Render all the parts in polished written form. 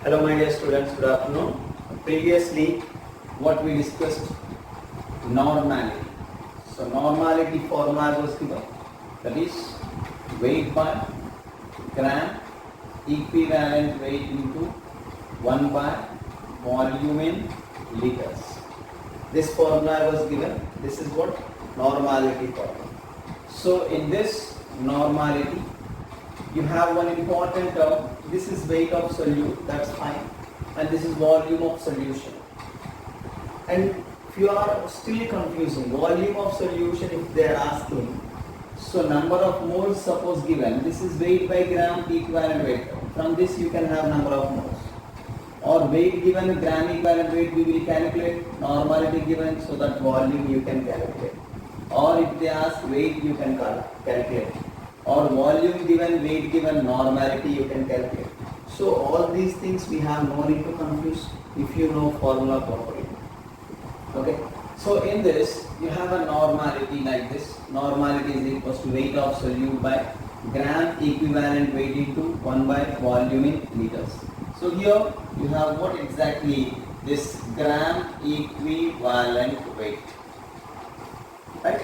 Hello my dear students, good afternoon. Previously what we discussed, normality. So normality formula was given, that is weight by gram equivalent weight into 1 by volume in liters. This formula was given. This is what normality formula. So in this normality you have one important term. This is weight of solute, that's fine, and this is volume of solution. And if you are still confusing volume of solution, if they are asking, so number of moles suppose given, this is weight by gram equivalent weight. From this you can have number of moles. Or weight given gram equivalent weight we will calculate, normality given, so that volume you can calculate. Or if they ask weight you can calculate. Or volume given, weight given, normality you can calculate. So all these things we have no need to confuse if you know formula properly. Okay. So in this you have a normality like this. Normality is equals to weight of solute by gram equivalent weight into 1 by volume in liters. So here you have what exactly this gram equivalent weight. Right?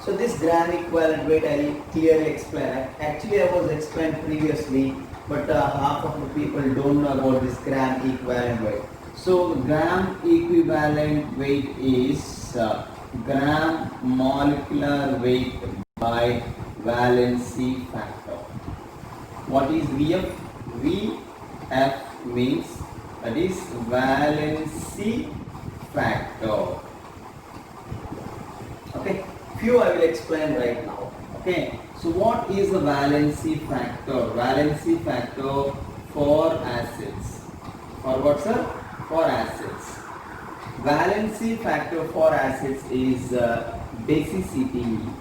So this gram equivalent weight I will clearly explain. Actually I was explained previously, but half of the people don't know about this gram equivalent weight. So gram equivalent weight is gram molecular weight by valency factor. What is VF? VF means that is valency factor. Okay. Few I will explain right now. Okay. So what is the valency factor? Valency factor for acids. For what, sir? For acids. Valency factor for acids is basicity.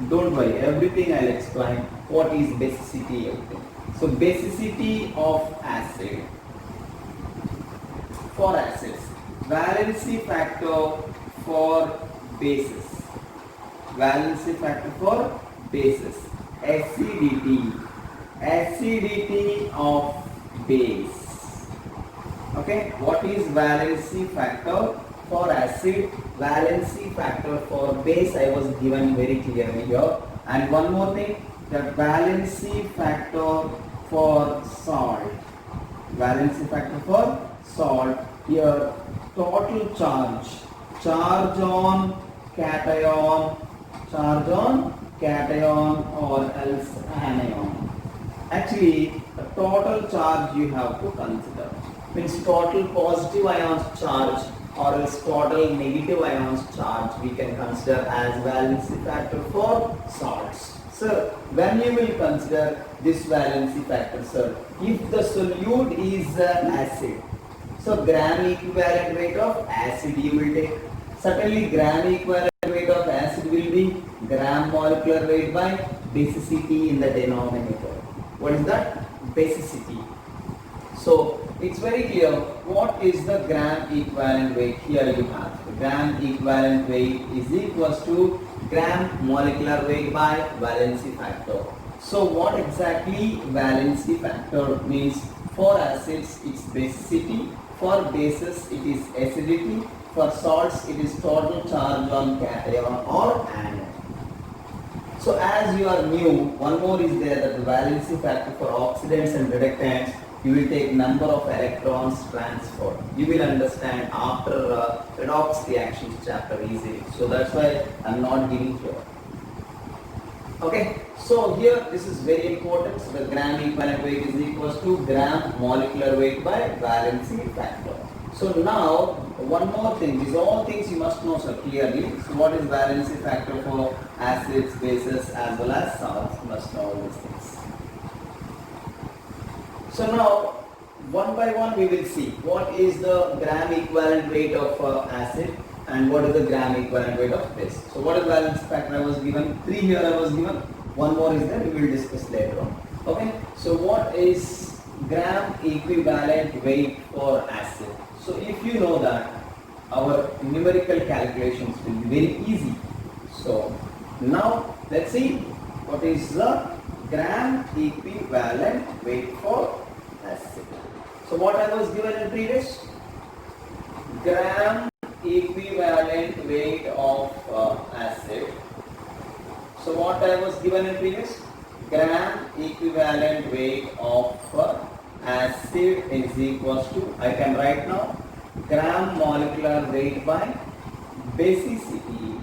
Don't worry, everything I'll explain. What is basicity? Okay. So basicity of acid for acids. Valency factor for bases. Valency factor for bases. Acidity. Acidity of base. Okay. What is valency factor for acid? Valency factor for base I was given very clearly here. And one more thing, the valency factor for salt. Valency factor for salt. Here total charge. Charge on cation. Charge on cation or else anion. Actually, the total charge you have to consider. Means total positive ions charge or else total negative ions charge we can consider as valency factor for salts. Sir, when you will consider this valency factor, sir, if the solute is acid, so gram equivalent weight of acid you will take. Certainly gram equivalent weight of acid will be gram molecular weight by basicity in the denominator. What is that? Basicity. So it's very clear what is the gram equivalent weight. Here you have the gram equivalent weight is equals to gram molecular weight by valency factor. So what exactly valency factor means? For acids it's basicity, for bases it is acidity, for salts it is total charge on cation or anion. So as you are new, one more is there, that the valency factor for oxidants and reductants, you will take number of electrons transferred. You will understand after redox reactions chapter easily. So that's why I am not giving here. Okay. So here this is very important. So the gram equivalent weight is equals to gram molecular weight by valency factor. So now one more thing. These all things you must know, sir, clearly. So what is valency factor for acids, bases as well as salts? You must know all these things. So now one by one we will see what is the gram equivalent weight of acid and what is the gram equivalent weight of base. So what is valency factor? I was given 3 here, I was given. One more is there, we will discuss later on. Okay. So what is gram equivalent weight for acid? So if you know that, our numerical calculations will be very easy. So now let's see what is the gram equivalent weight for acid. So what I was given in previous? Gram equivalent weight of acid. So what I was given in previous? Gram equivalent weight of acid is equals to, I can write now, gram molecular weight by basicity.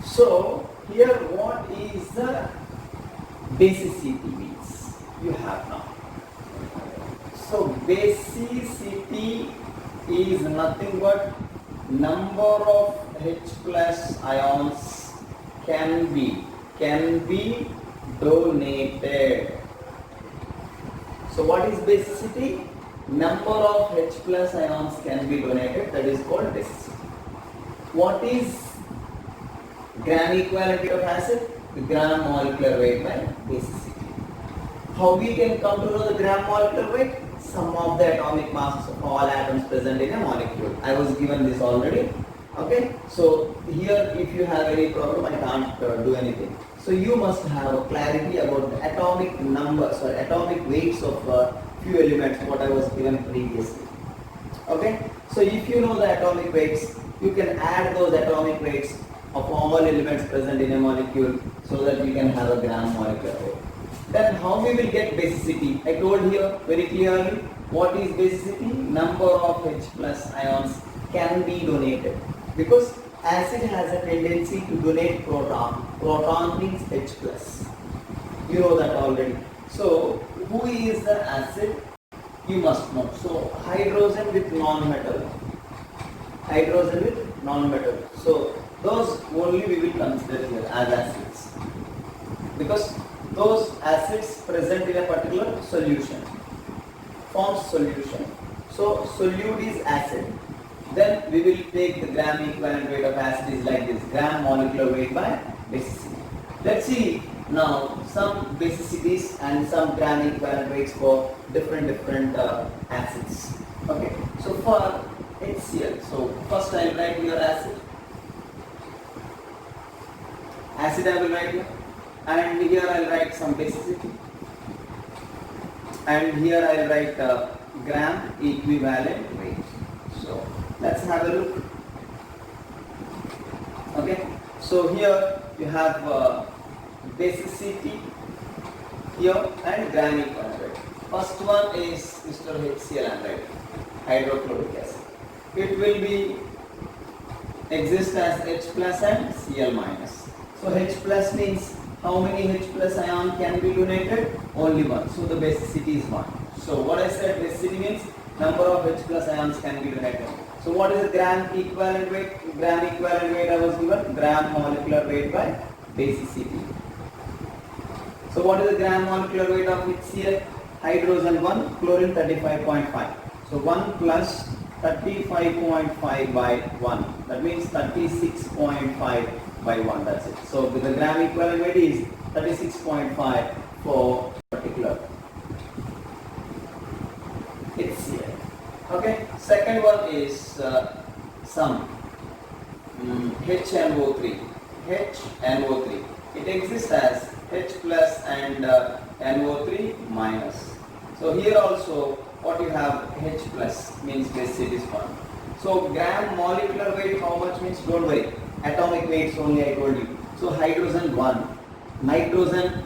So here what is the basicity means? You have now. So basicity is nothing but number of H plus ions can be donated. So what is basicity? Number of H plus ions can be donated, that is called basicity. What is gram equivalent of acid? The gram molecular weight by basicity. How we can come to know the gram molecular weight? Sum of the atomic masses of all atoms present in a molecule. I was given this already. Okay, so here if you have any problem, I can't do anything. So you must have a clarity about the atomic numbers or atomic weights of few elements what I was given previously. Okay, so if you know the atomic weights, you can add those atomic weights of all elements present in a molecule so that we can have a gram molecular weight. Then how we will get basicity? I told here very clearly what is basicity? Number of H plus ions can be donated, because acid has a tendency to donate proton. Proton means H plus. You know that already. So who is the acid? You must know. So hydrogen with non-metal. Hydrogen with non-metal. So those only we will consider here as acids, because those acids present in a particular solution forms solution. So solute is acid. Then we will take the gram equivalent weight of acid is like this, gram molecular weight by basicity. Let's see now some basicities and some gram equivalent weights for different acids. Okay, so for HCl, so first I will write here acid. Acid I will write here, and here I will write some basicity, and here I will write gram equivalent weight. So let's have a look. Okay, so here you have basicity here and gram equivalent weight. First one is Mr. HCl, right? Hydrochloric acid. It will be exist as H plus and Cl minus. So H plus means how many H plus ion can be donated? Only one. So the basicity is 1. So what I said, basicity means number of H plus ions can be donated. So what is the gram equivalent weight? Gram equivalent weight I was given, gram molecular weight by basicity. So what is the gram molecular weight of HCl? Hydrogen 1, chlorine 35.5. So 1 plus 35.5 by 1. That means 36.5 by 1. That's it. So the gram equivalent weight is 36.5 for particular HCl. Okay. Second one is some HNO3. HNO3. It exists as H plus and NO3 minus. So here also what you have, H plus means basicity is 1. So gram molecular weight how much means, don't worry, atomic weights only I told you. So hydrogen 1, nitrogen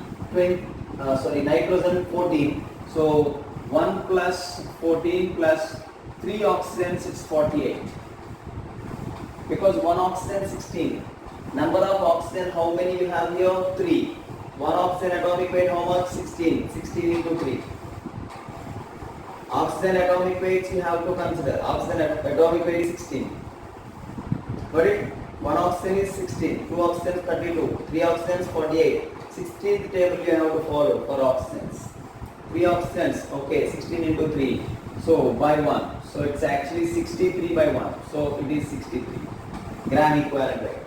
14. So 1 plus 14 plus 3 oxygens is 48. Because 1 oxygen 16. Number of oxygen how many you have here? 3. 1 oxygen atomic weight how much? 16. 16 into 3. Oxygen atomic weights you have to consider. Oxygen atomic weight is 16. Got it? 1 oxygen is 16. 2 oxygens 32. 3 oxygens 48. 16th table you have to follow for oxygens. 3 oxygens, okay, 16 into 3. So by 1. So it's actually 63 by 1. So it is 63. Gram equivalent weight.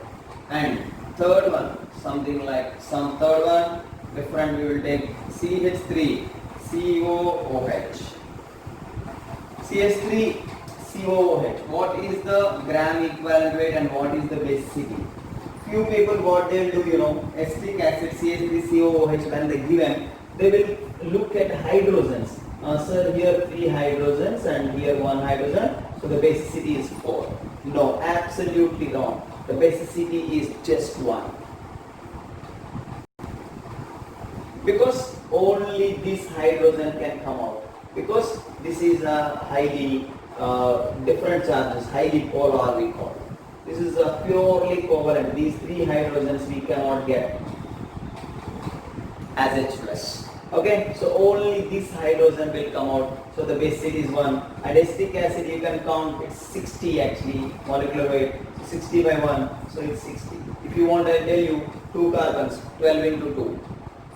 And third one, something like some third one, different we will take CH3 COOH. CH3 COOH. What is the gram equivalent weight and what is the basicity? Few people what they will do, acetic acid CH3 COOH when they given, they will look at hydrogens. Sir, here 3 hydrogens and here 1 hydrogen, so the basicity is 4. No, absolutely wrong. The basicity is just 1. Because only this hydrogen can come out. Because this is a highly different charges, highly polar we call. This is a purely covalent. These 3 hydrogens we cannot get as H plus. Okay, so only this hydrogen will come out. So the basicity is 1. And acetic acid you can count, it's 60 actually, molecular weight. So 60 by 1, so it's 60. If you want, I'll tell you 2 carbons, 12 into 2.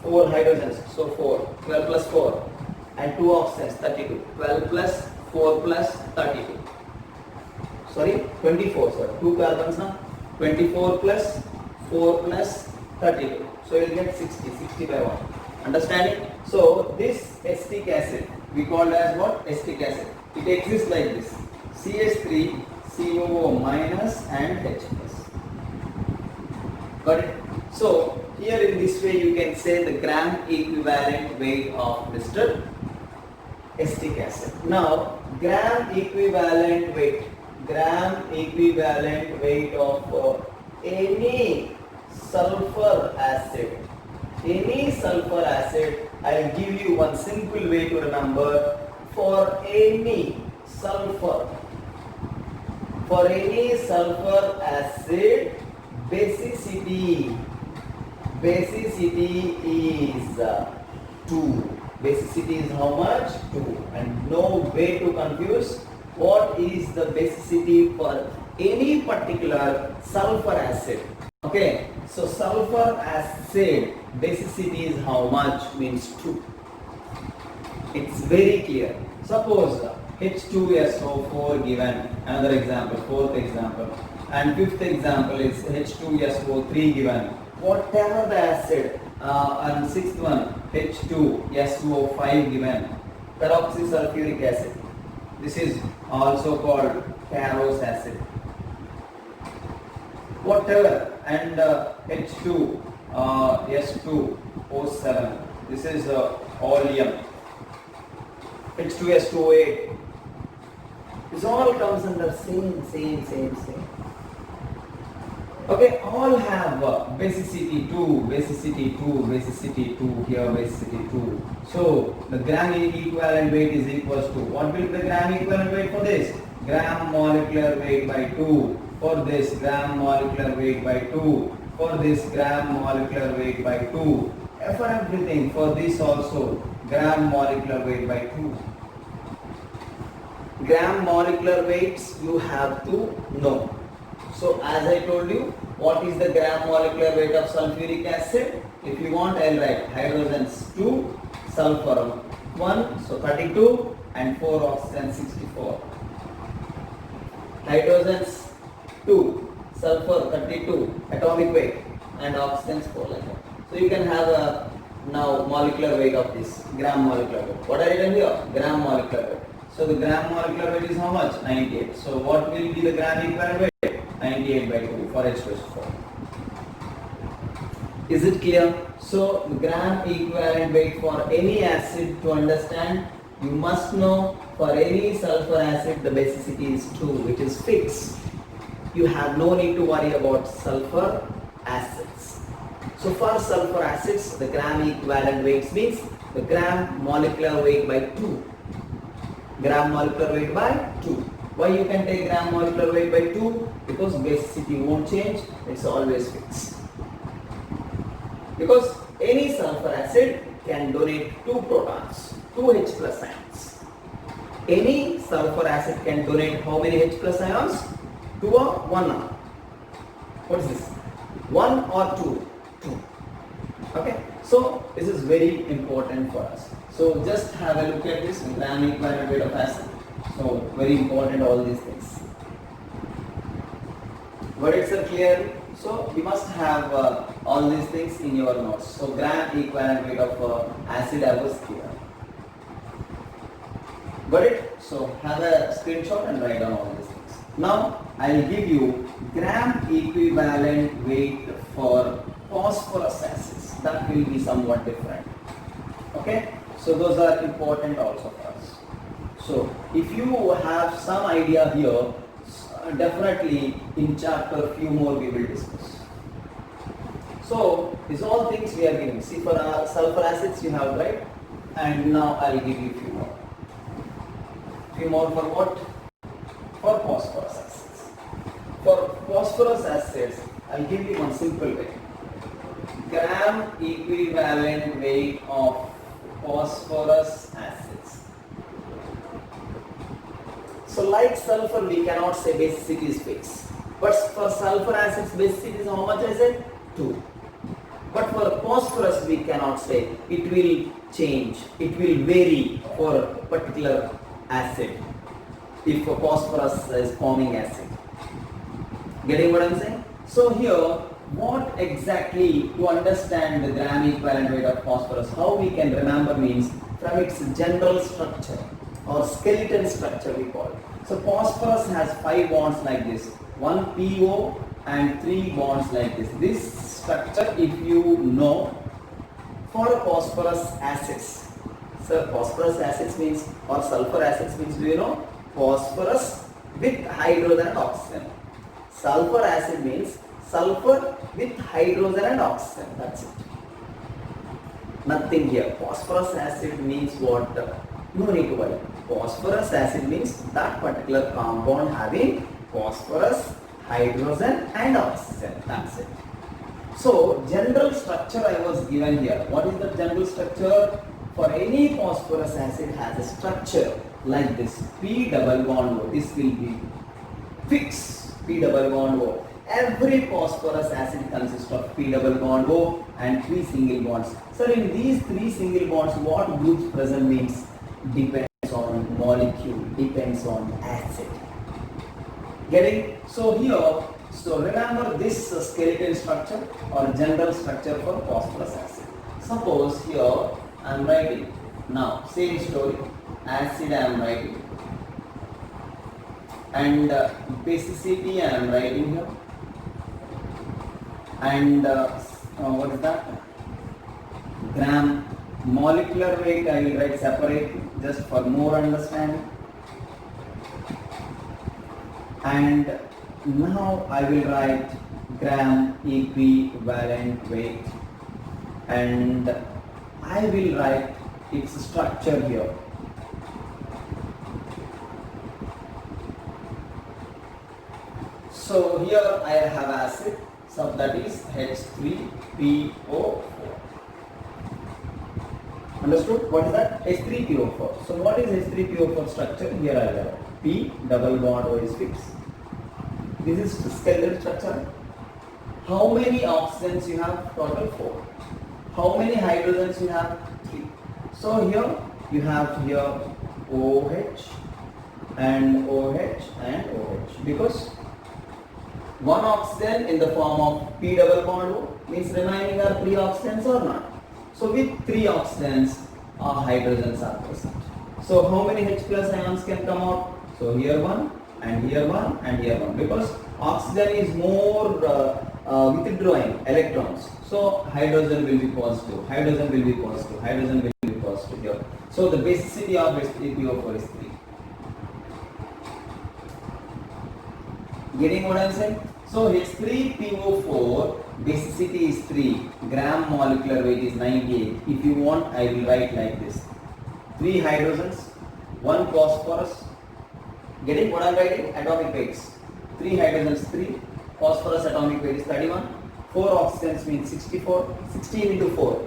4 hydrogens, so 4. 12 plus 4. And 2 oxygens, 32. 12 plus 4 plus 32. Sorry, 24, sir. 2 carbons now. 24 plus 4 plus 32. So you'll get 60, 60 by 1. Understanding? So this acetic acid, we call as what? Acetic acid. It exists like this. CH3, COO minus and H plus. Got it? So here in this way you can say the gram equivalent weight of Mr. acetic acid. Now gram equivalent weight of any sulfur acid. Any sulfur acid, I'll give you one simple way to remember. For any sulfur acid, basicity is 2. Basicity is how much? 2. And no way to confuse what is the basicity for any particular sulfur acid. Okay, so sulfur acid basicity is how much means 2. It's very clear. Suppose H2SO4 given, another example, 4th example, and 5th example is H2SO3 given. Whatever the acid, and 6th one H2SO5 given, peroxysulfuric acid. This is also called Carros acid. Whatever, and H2S2O7. This is oleum. H2S2O8. This all comes under same. Okay, all have basicity 2, here basicity 2. So the gram equivalent weight is equals to, what will be the gram equivalent weight for this? Gram molecular weight by 2. For this, gram molecular weight by 2. For this, gram molecular weight by 2. For everything, for this also, gram molecular weight by 2. Gram molecular weights you have to know. So as I told you, what is the gram molecular weight of sulfuric acid? If you want, I'll write hydrogens 2, sulfur 1, so 32, and 4 oxygen 64. Hydrogens 2, sulfur 32, atomic weight, and oxygens 4 like that. So you can have a now molecular weight of this, gram molecular weight. What are written here? Gram molecular weight. So the gram molecular weight is how much? 98. So what will be the gram equivalent weight? 98 by 2 for H2SO4. Is it clear? So the gram equivalent weight for any acid, to understand, you must know for any sulfur acid the basicity is 2, which is fixed. You have no need to worry about sulfur acids. So for sulfur acids, the gram equivalent weight means the gram molecular weight by 2. Gram molecular weight by 2. Why you can take gram molecular weight by 2? Because basicity won't change, it's always fixed. Because any sulfur acid can donate 2 protons, 2 H plus ions. Any sulfur acid can donate how many H plus ions? 2 or 1 or? What is this? 1 or 2? 2. Okay, so this is very important for us. So just have a look at this gram equivalent weight of acid. So very important, all these things. Words are clear. So you must have all these things in your notes. So gram equivalent weight of acid I was clear. Got it? So have a screenshot and write down all these things. Now I will give you gram equivalent weight for phosphorus acids. That will be somewhat different. Okay, so those are important also for us. So if you have some idea here, definitely in chapter few more we will discuss. So these all things we are giving. See, for sulfur acids you have, right, and now I'll give you few more. Few more for what? For phosphorus acids. For phosphorus acids, I'll give you one simple way. Gram equivalent weight of phosphorus acids. So like sulfur we cannot say basicity is fixed. But for sulfur acids basicity is how much I said? 2. But for phosphorus we cannot say. It will change. It will vary for a particular acid. If a phosphorus is forming acid. Getting what I'm saying? So here, what exactly to understand the gram equivalent weight of phosphorus, how we can remember means from its general structure or skeleton structure we call it. So phosphorus has 5 bonds like this, 1 PO and 3 bonds like this. This structure if you know for phosphorus acids. So phosphorus acids means or sulfur acids means, do you know? Phosphorus with hydrogen and oxygen. Sulfur acid means sulfur with hydrogen and oxygen. That's it. Nothing here. Phosphorus acid means what? No need to worry. Phosphorus acid means that particular compound having phosphorus, hydrogen and oxygen. That's it. So general structure I was given here. What is the general structure? For any phosphorus acid has a structure like this. P double bond O. This will be fixed. P double bond O. Every phosphorus acid consists of P double bond O and 3 single bonds. So in these 3 single bonds, what groups present means depends on molecule, depends on acid. Getting? So here, so remember this skeleton structure or general structure for phosphorus acid. Suppose here I am writing. Now same story. Acid I am writing. And basicity I am writing here. And what is that? Gram molecular weight I will write separately just for more understanding. And now I will write gram equivalent weight and I will write its structure here. So here I have acid, so that is H3PO4. Understood? What is that? H3PO4. So what is H3PO4 structure? Here I have P double bond O is fixed. This is skeletal structure. How many oxygens you have? Total 4. How many hydrogens you have? 3. So here you have here OH and OH and OH because one oxygen in the form of P double bond O means remaining are 3 oxygens or not. So with 3 oxygens hydrogens are present. So how many H plus ions can come out? So here one and here one and here one because oxygen is more withdrawing electrons. So hydrogen will be positive, hydrogen will be positive, hydrogen will be positive here. So the basicity of H3PO4 is 3. Getting what I am saying? So H3PO4 basicity is 3, gram molecular weight is 98. If you want, I will write like this: 3 hydrogens, 1 phosphorus. Getting what I am writing? Atomic weights. 3 hydrogens 3, phosphorus atomic weight is 31, 4 oxygens means 64, 16 into 4,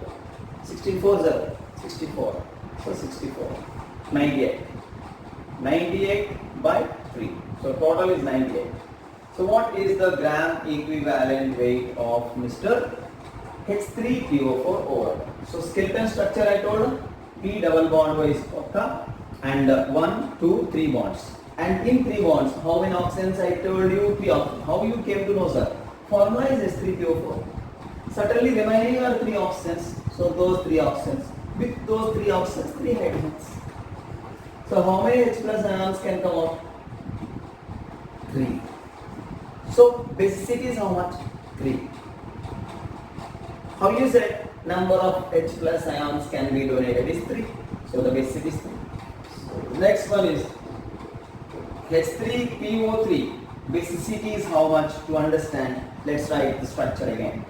16 4 0, 64, so 64, 98, 98 by 3, so total is 98. So what is the gram equivalent weight of Mr. H3PO4 over? So skeleton structure I told, P double bond O is Okka and 1, 2, 3 bonds. And in 3 bonds, how many oxygens I told you? 3 oxygens. How you came to know, sir? Formula is H3PO4. Certainly remaining are 3 oxygens. So those 3 oxygens. With those 3 oxygens, 3 hydrogens. So how many H plus ions can come out? 3. So basicity is how much? 3. How you said? number of H plus ions can be donated is 3. So the basicity is 3. So next one is H3PO3. Basicity is how much to understand. Let's write the structure again.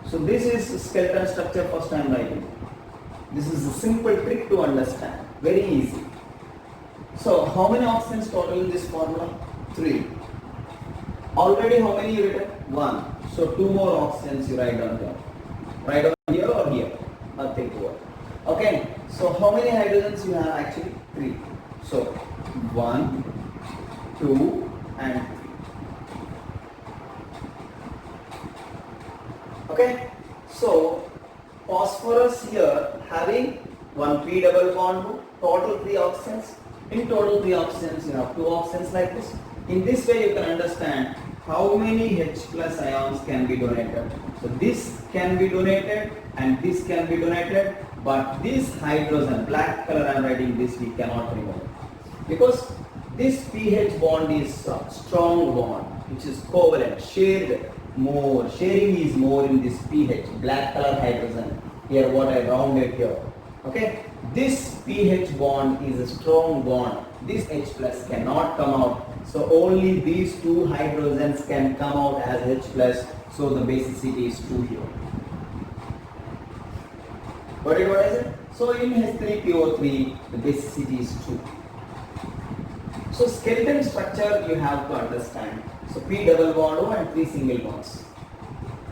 So this is skeleton structure first I am writing. This is a simple trick to understand. Very easy. So how many oxygens total in this formula? 3. Already how many you written? 1. So 2 more oxygens you write down here. Write down here or here? Nothing to worry. Okay. So how many hydrogens you have actually? 3. So 1, 2 and 3. Okay. So phosphorus here having one P double bond, total 3 oxygens. In total 3 oxygens you have 2 oxygens like this. In this way you can understand how many H plus ions can be donated. So this can be donated and this can be donated, but this hydrogen, black color I am writing this, we cannot remove. Because this pH bond is a strong bond which is covalent, shared more. Sharing is more in this pH, black color hydrogen. Here what I rounded here. Okay. This pH bond is a strong bond. This H plus cannot come out. So only these 2 hydrogens can come out as H plus. So the basicity is 2 here. Got it what I said? So in H3PO3 the basicity is 2. So skeleton structure you have to understand. So P double bond O and 3 single bonds.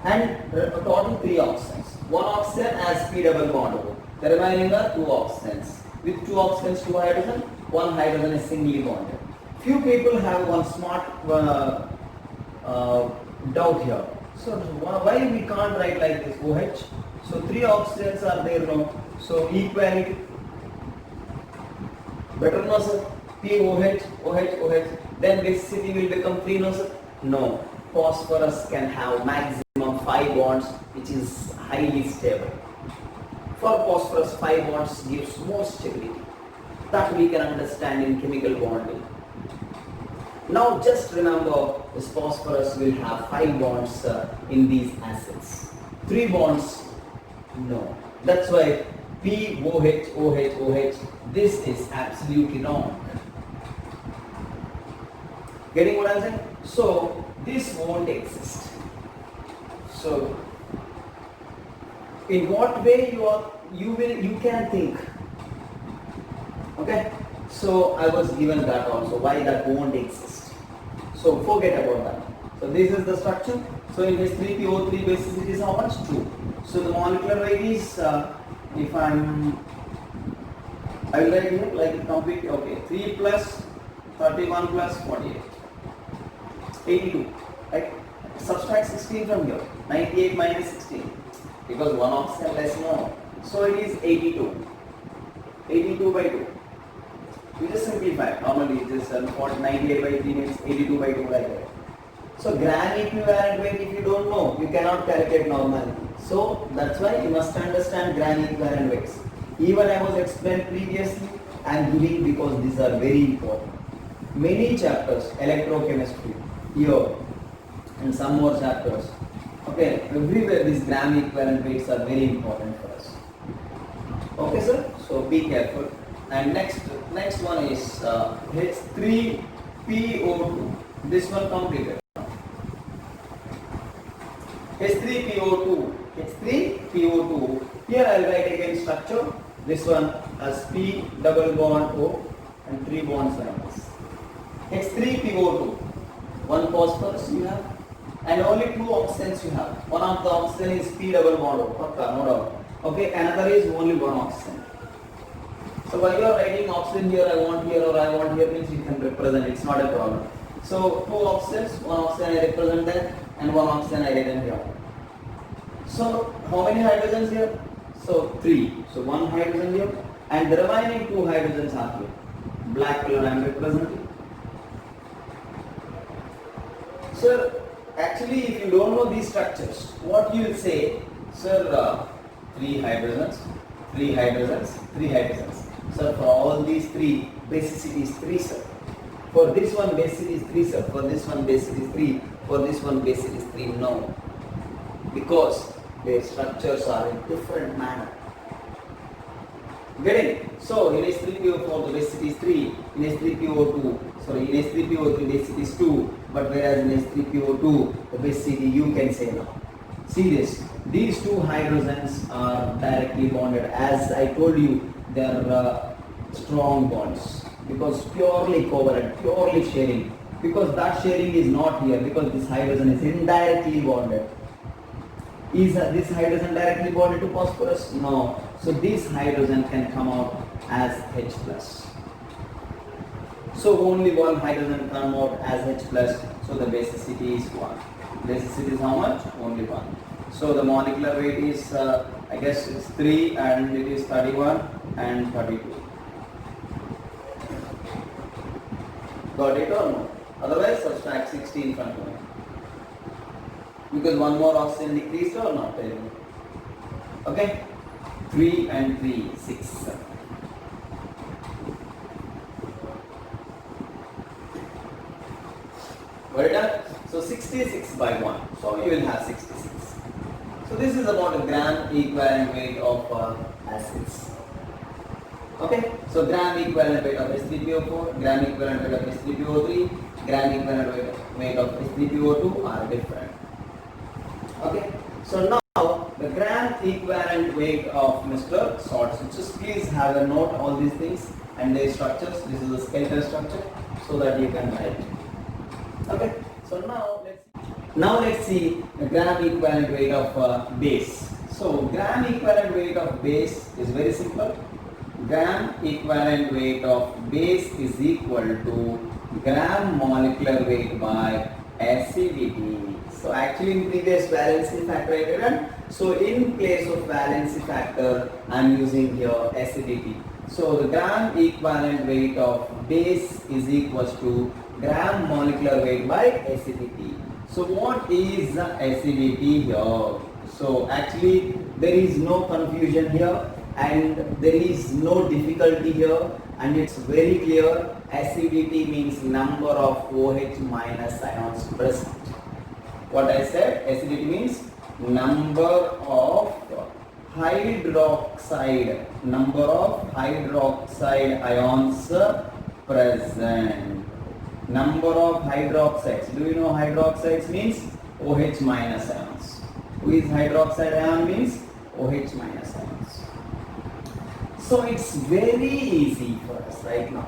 And total 3 oxygens. 1 oxygen as P double bond O. The remaining are 2 oxygens. With 2 oxygens, 2 hydrogen, 1 hydrogen is singly bonded. Few people have one smart doubt here. So why we can't write like this OH? So 3 oxygens are there now. So equality. Better no sir? POH, OH, OH. Then basicity will become 3 no sir? No. Phosphorus can have maximum 5 bonds which is highly stable. For phosphorus 5 bonds gives more stability. That we can understand in chemical bonding. Now just remember this phosphorus will have 5 bonds in these acids. 3 bonds, no. That's why POH, OH, OH, this is absolutely wrong. Getting what I'm saying? So this won't exist. So in what way you can think? Okay. So I was given that also. Why that won't exist? So forget about that. So this is the structure. So in H3PO3 basicity is how much? 2. So the molecular weight is I will write here like complete. Okay. 3 plus 31 plus 48. 82. Right? Subtract 16 from here. 98 minus 16. Because 1 oxygen less more. So it is 82. 82 by 2. You just simplify. Normally just 98 by 3 means 82 by 2 like that. So gram equivalent weight if you don't know, you cannot calculate normally. So that's why you must understand gram equivalent weights. Even I was explained previously, I am giving because these are very important. Many chapters, electrochemistry, here and some more chapters. Okay, everywhere these gram equivalent weights are very important for us. Okay sir, so be careful. And next one is H3PO2. This one completed. H3PO2. H3PO2. Here I will write again structure. This one as P double bond O and 3 bonds like this. H3PO2. 1 phosphorus you have and only 2 oxygens you have. One of the oxygen is P double bond O. Pakka, no doubt. Okay, another is only 1 oxygen. So while you are writing oxygen here, I want here or I want here means you can represent, it's not a problem. So 2 oxygens, 1 oxygen I represent that and 1 oxygen I written here. So how many hydrogens here? So 3. So 1 hydrogen here and the remaining 2 hydrogens are here. Black color I am representing. Sir, actually if you don't know these structures, what you will say, sir, 3 hydrogens, 3 hydrogens, 3 hydrogens. Sir, for all these 3, basicity is 3 sir. For this one basicity is 3 sir. For this one basicity is 3. For this one basicity is 3. No. Because their structures are in different manner. Getting? So in H3PO4 the density is 3, in H3PO3 the density is 2, but whereas in H3PO2 the density you can say now. See this, these two hydrogens are directly bonded. As I told you, they are strong bonds because purely covalent, purely sharing. Because that sharing is not here, because this hydrogen is indirectly bonded. Is this hydrogen directly bonded to phosphorus? No. So this hydrogen can come out as H plus. So only one hydrogen come out as H plus. So the basicity is 1. Basicity is how much? Only 1. So the molecular weight is I guess it's 3 and it is 31 and 32. Got it or no? Otherwise subtract 16 from 20. Because one more oxygen decreased or not? Okay? 3 and 3, 6. Well done? So 66 by 1. So you will have 66. So this is about a gram equivalent weight of acids. Okay? So gram equivalent weight of H3PO4, gram equivalent weight of H3PO3, gram equivalent weight of H3PO2 are different. Okay? So now the gram equivalent weight of Mr. Salts. Just please have a note all these things and their structures. This is the skeletal structure so that you can write. Okay? So now let's see the gram equivalent weight of base. So gram equivalent weight of base is very simple. Gram equivalent weight of base is equal to gram molecular weight by acidity. So actually in previous valency factor I didn't. So in place of valency factor I am using here acidity. So the gram equivalent weight of base is equals to gram molecular weight by acidity. So what is the acidity here? So actually there is no confusion here and there is no difficulty here, and it's very clear. Acidity means number of OH minus ions present. What I said, acidity means number of hydroxide ions present. Number of hydroxides. Do you know hydroxides means OH minus ions. Who is hydroxide ion means OH minus ions. So it's very easy for us right now.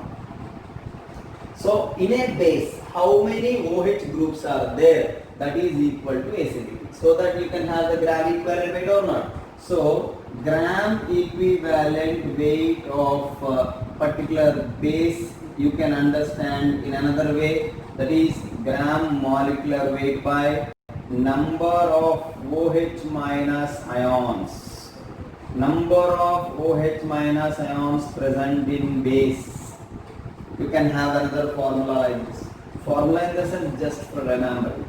So in a base, how many OH groups are there? That is equal to acidity. So that you can have the gram equivalent weight or not. So gram equivalent weight of particular base you can understand in another way, that is gram molecular weight by number of OH minus ions. Number of OH minus ions present in base. You can have another formula like this. Formula in the sense just for remembering.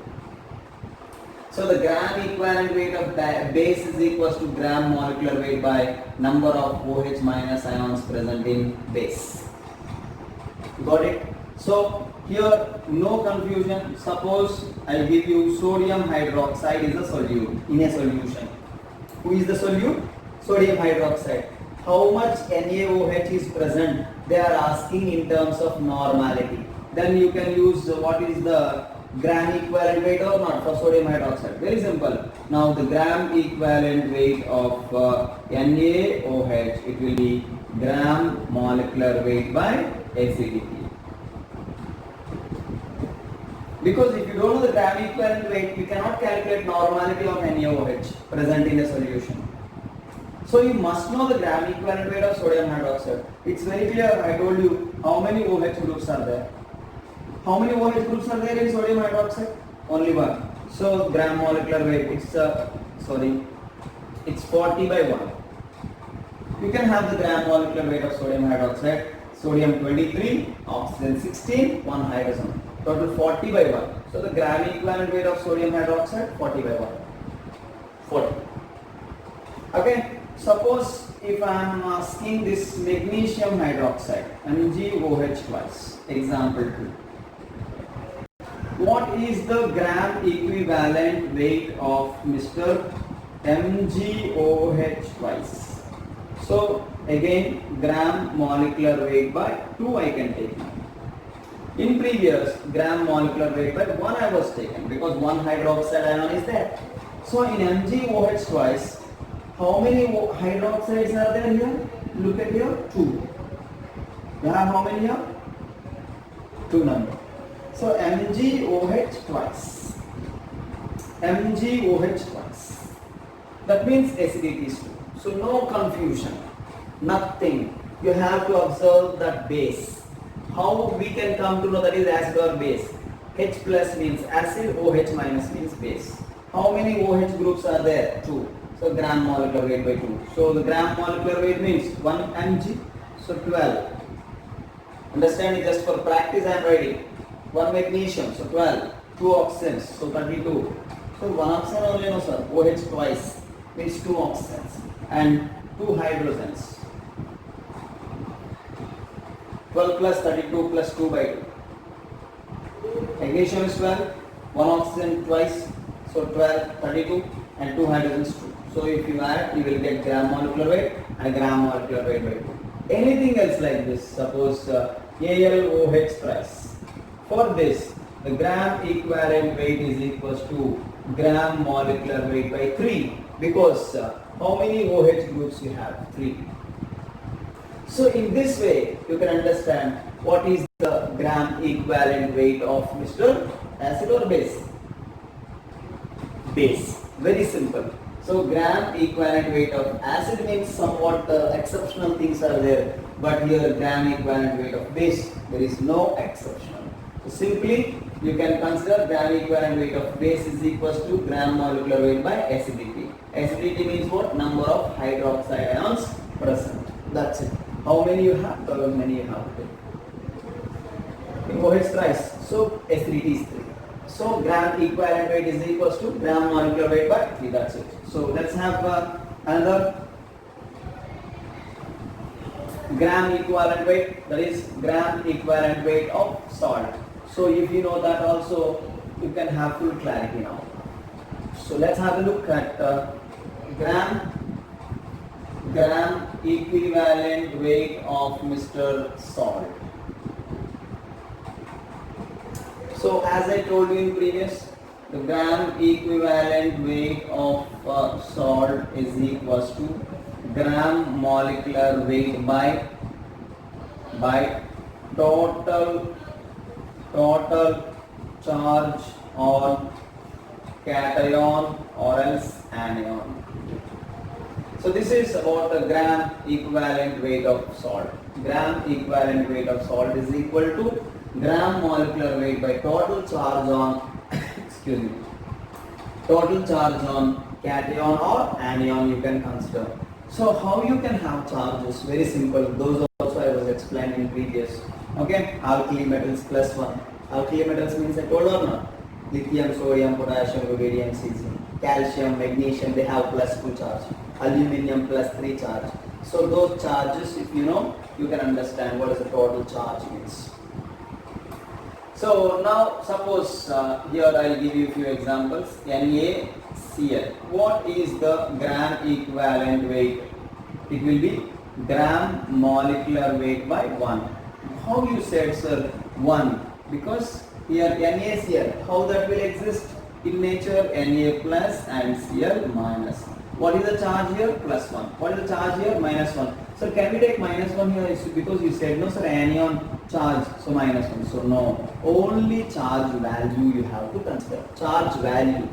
So the gram equivalent weight of base is equals to gram molecular weight by number of OH minus ions present in base. Got it? So here no confusion. Suppose I give you sodium hydroxide is a solute in a solution. Who is the solute? Sodium hydroxide. How much NaOH is present? They are asking in terms of normality. Then you can use what is the gram equivalent weight or not for sodium hydroxide. Very simple. Now the gram equivalent weight of NaOH, it will be gram molecular weight by acidity. Because if you don't know the gram equivalent weight, you cannot calculate normality of NaOH present in a solution. So you must know the gram equivalent weight of sodium hydroxide. It's very clear. I told you how many OH groups are there. How many OH groups are there in sodium hydroxide? Only one. So gram molecular weight, it's 40 by 1. You can have the gram molecular weight of sodium hydroxide. Sodium 23, oxygen 16, 1 hydrogen. Total 40 by 1. So the gram equivalent weight of sodium hydroxide 40 by 1. 40. Okay. Suppose if I am asking this magnesium hydroxide, MgOH twice, example 2. What is the gram equivalent weight of Mr. MgOH twice. So again gram molecular weight by 2 I can take now. In previous gram molecular weight by 1 I was taken because 1 hydroxide ion is there. So in MgOH twice, how many hydroxides are there here? Look at here, 2. You have how many here? 2 number. So MgOH twice. MgOH twice. That means acidity is 2. So no confusion. Nothing. You have to observe that base. How we can come to know that is acid or base? H plus means acid, OH minus means base. How many OH groups are there? 2. So gram molecular weight by 2. So the gram molecular weight means 1 mg. So 12. Understand it, just for practice I am writing. 1 magnesium, so 12. 2 oxygens, so 32. So 1 oxygen only, no sir. OH twice means 2 oxygens and 2 hydrogens. 12 plus 32 plus 2 by 2. Magnesium is 12. 1 oxygen twice. So 12, 32 and 2 hydrogens 2. So if you add, you will get gram molecular weight and gram molecular weight by 2. Anything else like this, suppose AlOH thrice. For this, the gram equivalent weight is equals to gram molecular weight by 3 because how many OH groups you have? 3. So in this way, you can understand what is the gram equivalent weight of Mr. acid or base. Base. Very simple. So gram equivalent weight of acid means somewhat exceptional things are there, but here gram equivalent weight of base, there is no exceptional. So simply you can consider gram equivalent weight of base is equals to gram molecular weight by acidity. Acidity means what? Number of hydroxide ions present. That's it. How many you have? How many you have? In OH thrice. So acidity is 3. So gram equivalent weight is equals to gram molecular weight by 3. That's it. So let's have another gram equivalent weight, that is gram equivalent weight of salt. So if you know that also, you can have full clarity now. So let's have a look at gram equivalent weight of Mr. Salt. So as I told you in previous, the gram equivalent weight of salt is equals to gram molecular weight by total charge on cation or else anion. So this is about the gram equivalent weight of salt. Gram equivalent weight of salt is equal to gram molecular weight by total charge on total charge on cation or anion you can consider. So how you can have charges? Very simple. Those also I was explaining in previous. Okay, alkali metals plus 1. Alkali metals means I told or not? Lithium, sodium, potassium, rubidium, cesium, calcium, magnesium, they have plus 2 charge. Aluminium plus 3 charge. So those charges, if you know, you can understand what is the total charge means. So now suppose here I will give you a few examples. NaCl. What is the gram equivalent weight? It will be gram molecular weight by 1. How you said sir 1? Because here NaCl, how that will exist in nature? Na plus and Cl minus. What is the charge here? Plus 1. What is the charge here? Minus 1. So can we take minus 1 here? Because you said no sir, anion charge, so minus 1. So no, only charge value you have to consider. Charge value,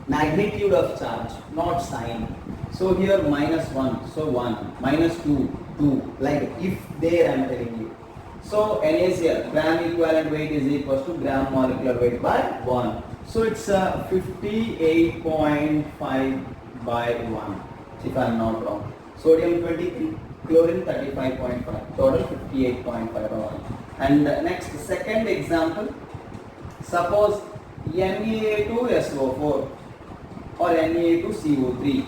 magnitude of charge, not sign. So here minus 1, so 1, minus 2, 2, like if there I am telling you. So NaCl, gram equivalent weight is equals to gram molecular weight by 1. So it's 58.5 by 1, if I am not wrong. Sodium 23, chlorine 35.5, total 58.5 by 1. And next, second example, suppose Na2SO4 or Na2CO3,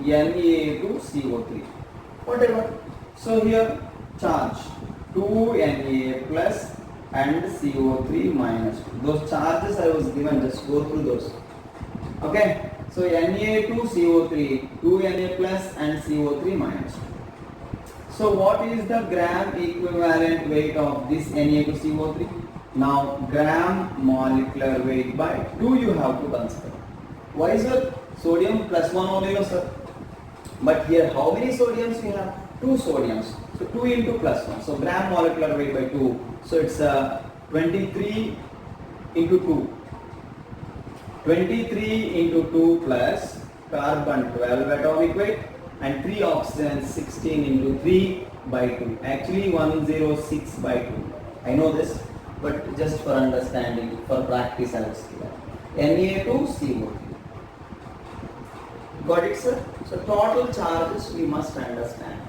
Na2CO3, whatever. So here charge 2 Na plus and CO3 minus. Those charges I was given, just go through those. Okay. So Na2CO3, 2 Na plus and CO3 minus 2. So what is the gram equivalent weight of this Na2CO3? Now gram molecular weight by 2 you have to consider. Why sir? Sodium plus 1 only, no sir. But here how many sodiums we have? 2 sodiums. So 2 into plus 1. So gram molecular weight by 2. So it's 23 into 2. 23 into 2 plus carbon 12 atomic weight and 3 oxygen 16 into 3 by 2. Actually 106 by 2. I know this, but just for understanding, for practice I was clear. Na2CO3. Got it sir? So total charges we must understand.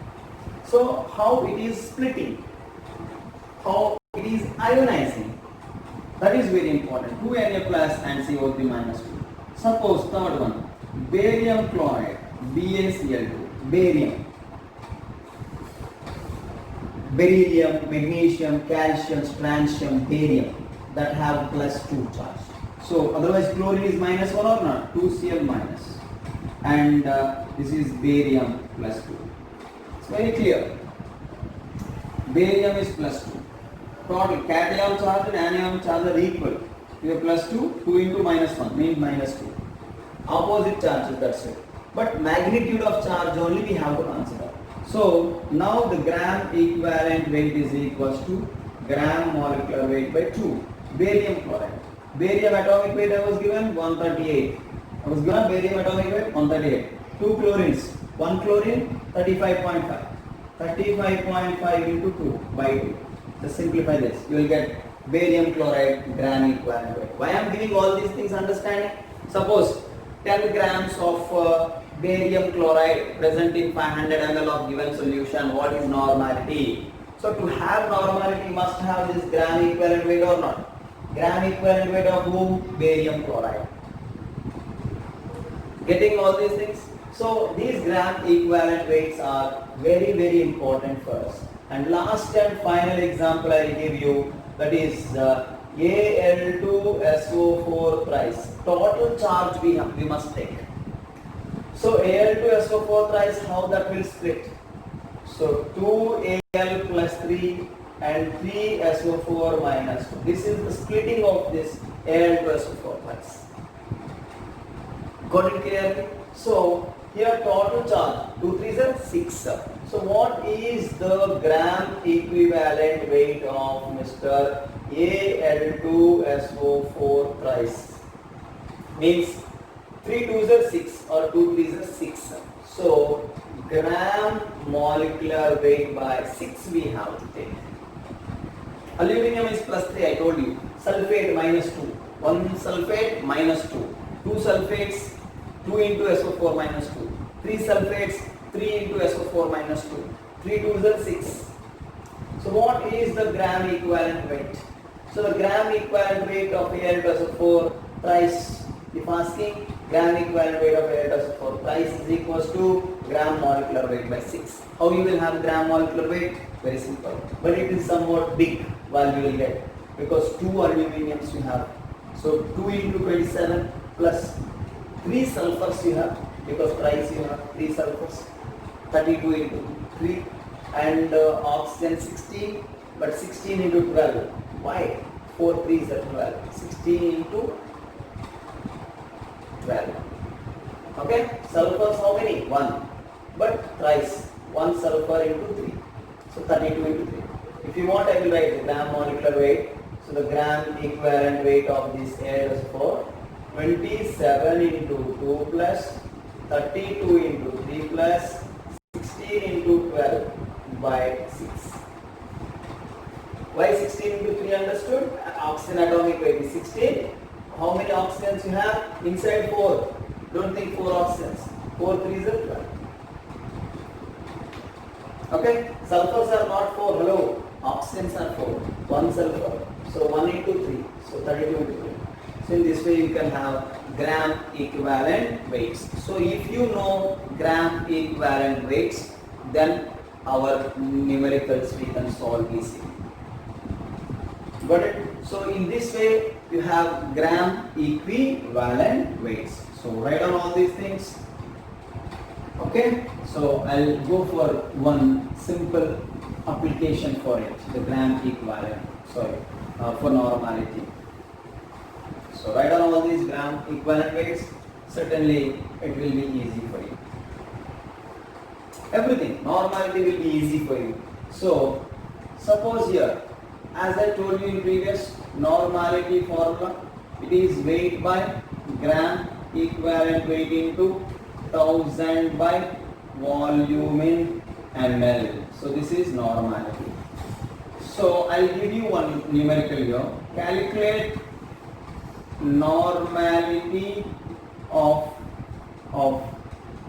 So how it is splitting, how it is ionizing, that is very important. 2 Na plus and CO3 minus 2. Suppose third one, barium chloride, BaCl2, barium, beryllium, magnesium, calcium, strontium, barium that have plus 2 charge. So otherwise chlorine is minus 1 or not? 2Cl minus. And this is barium plus 2. It's very clear. Barium is plus 2. Total cation charge and anion charge are equal. You have plus 2, 2 into minus 1 means minus 2. Opposite charges, that's it. But magnitude of charge only we have to consider. So now the gram equivalent weight is equals to gram molecular weight by 2. Barium chloride. Barium atomic weight I was given 138. I was given barium atomic weight 138. 2 chlorines. 1 chlorine 35.5. 35.5 into 2 by 2. Just simplify this. You will get barium chloride gram equivalent weight. Why I am giving all these things understanding? Suppose 10 grams of barium chloride present in 500 ml of given solution. What is normality? So to have normality must have this gram equivalent weight or not? Gram equivalent weight of whom? Barium chloride. Getting all these things? So these gram equivalent weights are very, very important for us. And last and final example I will give you, that is Al2SO4 thrice. Total charge we must take. So Al2SO4 thrice, how that will split? So 2Al plus 3 and 3SO4 minus 2. This is the splitting of this Al2SO4 thrice. Got it clearly? So here total charge 2 3s are 6. So what is the gram equivalent weight of Mr. Al2SO4 thrice? Means 3 2s are 6 or 2 3s are 6. So gram molecular weight by 6 we have to take. Aluminium is plus 3, I told you. Sulfate minus 2. 1 sulfate minus 2. 2 sulfates 2 into SO4 minus 2. 3 sulfates 3 into SO4 minus 2. 3 2s are 6. So what is the gram equivalent weight? So the gram equivalent weight of Al2SO4 thrice, if asking, gram equivalent weight of Al2SO4 thrice is equals to gram molecular weight by 6. How you will have gram molecular weight? Very simple. But it is somewhat big value you will get because 2 aluminiums you have. So 2 into 27 plus 3 sulfurs you have, because thrice you have 3 sulfurs, 32 into 3, and oxygen 16, but 16 into 12. Why? 4 3s are 12. 16 into 12. Okay? Sulfurs how many? 1. But thrice 1 sulfur into 3. So 32 into 3. If you want, I will write the gram molecular weight. So the gram equivalent weight of this Al2SO4, 27 into 2 plus 32 into 3 plus 16 into 12 by 6. Why 16 into 3 understood? Oxygen atomic weight is 16. How many oxygens you have? Inside 4. Don't think 4 oxygens. 4 3s are 12. Okay? Sulfurs are not 4. Hello. Oxygens are 4. 1 sulfur. So 1 into 3. So 32 into 3. So in this way you can have gram equivalent weights. So if you know gram equivalent weights, then our numericals we can solve easily. Got it? So in this way you have gram equivalent weights. So write down all these things. Okay, so I'll go for one simple application for it, the gram equivalent, for normality. So write down all these gram equivalent weights, certainly it will be easy for you. Everything, normality will be easy for you. So suppose here, as I told you in previous normality formula, it is weight by gram equivalent weight into 1000 by volume in ml. So this is normality. So I'll give you one numerical here. Calculate normality of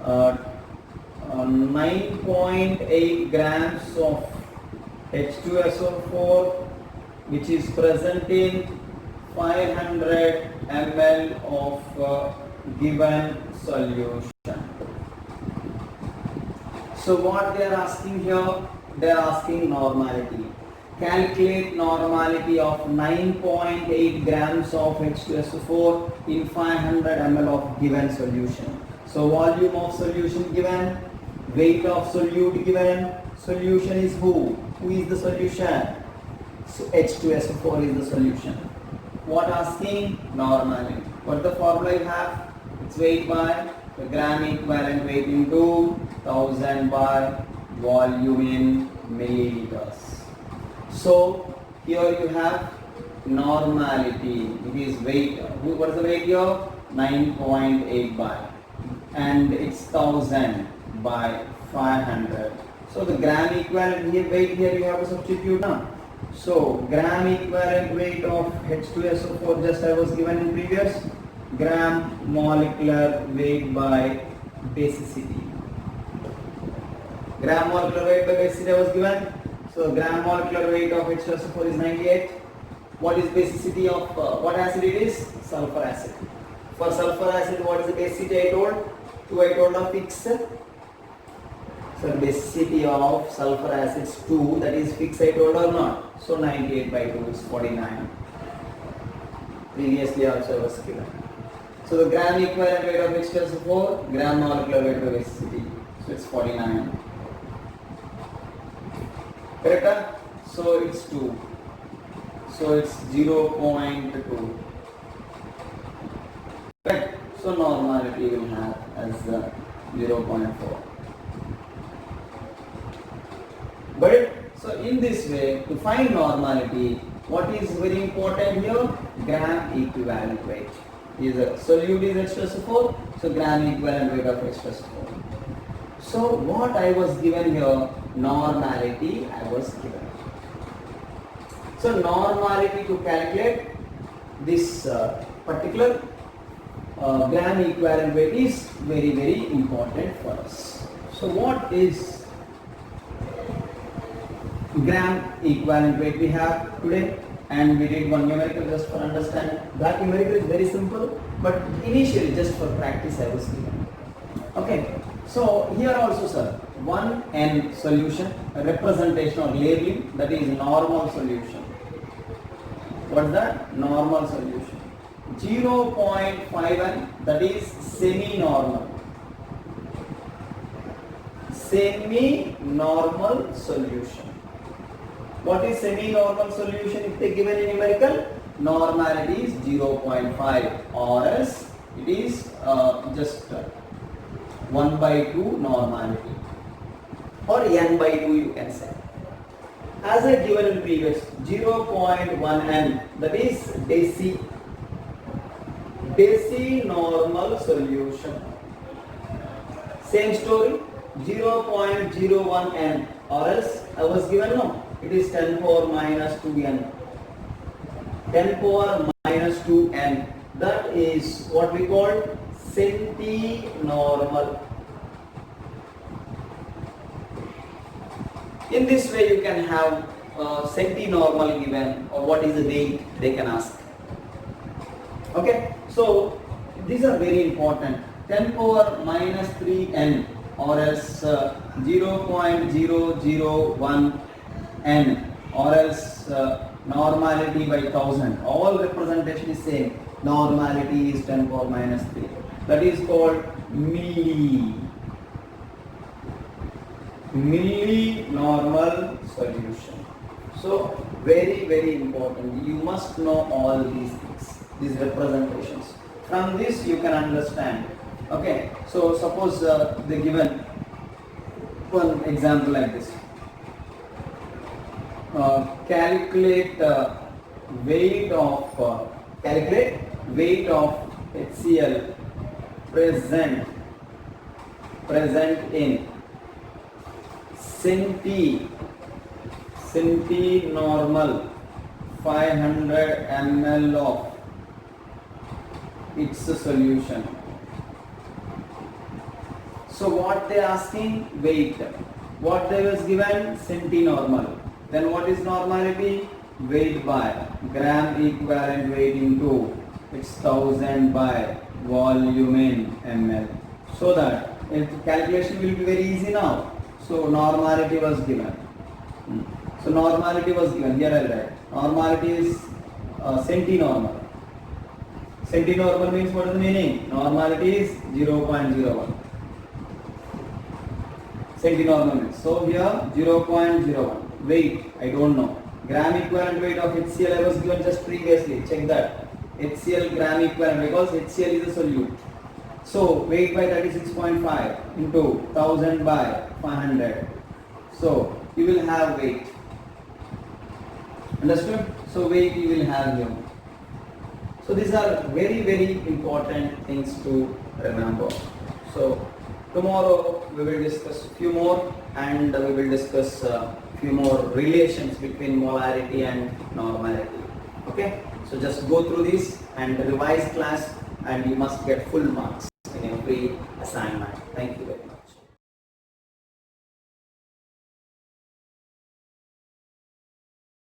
9.8 grams of H2SO4 which is present in 500 ml of given solution. So what they are asking here, they are asking normality. Calculate normality of 9.8 grams of H2SO4 in 500 ml of given solution. So volume of solution given, weight of solute given, solution is who? Who is the solution? So H2SO4 is the solution. What asking? Normality. What the formula you have? It's weight by the gram equivalent weight into 1000 by volume in milliliters. So here you have normality. It is weight. What is the weight here? 9.8 by, and it's 1000 by 500. So the gram equivalent here weight here you have to substitute now. So gram equivalent weight of H2SO4 just I was given in previous, gram molecular weight by basicity. Gram molecular weight by basicity I was given. So gram molecular weight of H2SO4 is 98. What is basicity of what acid it is? Sulfur acid. For sulfur acid, what is the basicity I told? 2 I told of fixed. So basicity of sulfur acid is 2, that is fixed I told or not? So 98 by 2 is 49. Previously also I was given. So the gram equivalent weight of H2SO4, gram molecular weight by basicity. So it's 49. Correct? So it's 2. So it's 0.2. Correct? So normality will have as 0.4. But so in this way, to find normality, what is very important here? Gram equivalent weight. Is a solute is H2SO4, so gram equivalent weight of H2SO4. So what I was given here, normality I was given. So normality to calculate this particular gram equivalent weight is very, very important for us. So what is gram equivalent weight we have today? And we did one numerical just for understanding. That numerical is very simple, but initially just for practice I was given. Okay, so here also sir, 1N solution, a representation or labeling, that is normal solution. What's that? Normal solution. 0.5N, that is semi-normal. Semi-normal solution. What is semi-normal solution if they given a numerical? Normality is 0.5 or else it is just 1 by 2 normality or n by 2 you can say. As I given in previous, 0.1n, that is deci normal solution. Same story, 0.01n or else I was given no. It is 10 power minus 2n. 10 power minus 2n. That is what we call centi-normal. In this way you can have centi-normal given, or what is the weight they can ask. Okay, so these are very important. 10 power minus 3n or else 0.001 n or else normality by 1000. All representation is same. Normality is 10 power minus 3. that is called milli-normal solution. So very important, you must know all these things, these representations. From this you can understand. Okay, so suppose they given one example like this. Calculate weight of HCl present in centi-normal 500 ml of its solution. So what they asking? Weight. What they was given? Centi-normal. Then what is normality? Weight by gram equivalent weight into its 1000 by volume in ml. So that calculation will be very easy now. So normality was given. So normality was given. Here I'll write. Normality is centi-normal. Centi-normal means what is the meaning? Normality is 0.01. Centi-normal means. So here 0.01. Weight, I don't know. Gram equivalent weight of HCl I was given just previously. Check that. HCl gram equivalent, because HCl is a solute. So weight by 36.5 into 1000 by 500. So you will have weight. Understood? So weight you will have here. So these are very important things to remember. So tomorrow we will discuss a few more, and we will discuss few more relations between molarity and normality. Okay, so just go through this and revise class, and you must get full marks in every assignment. Thank you.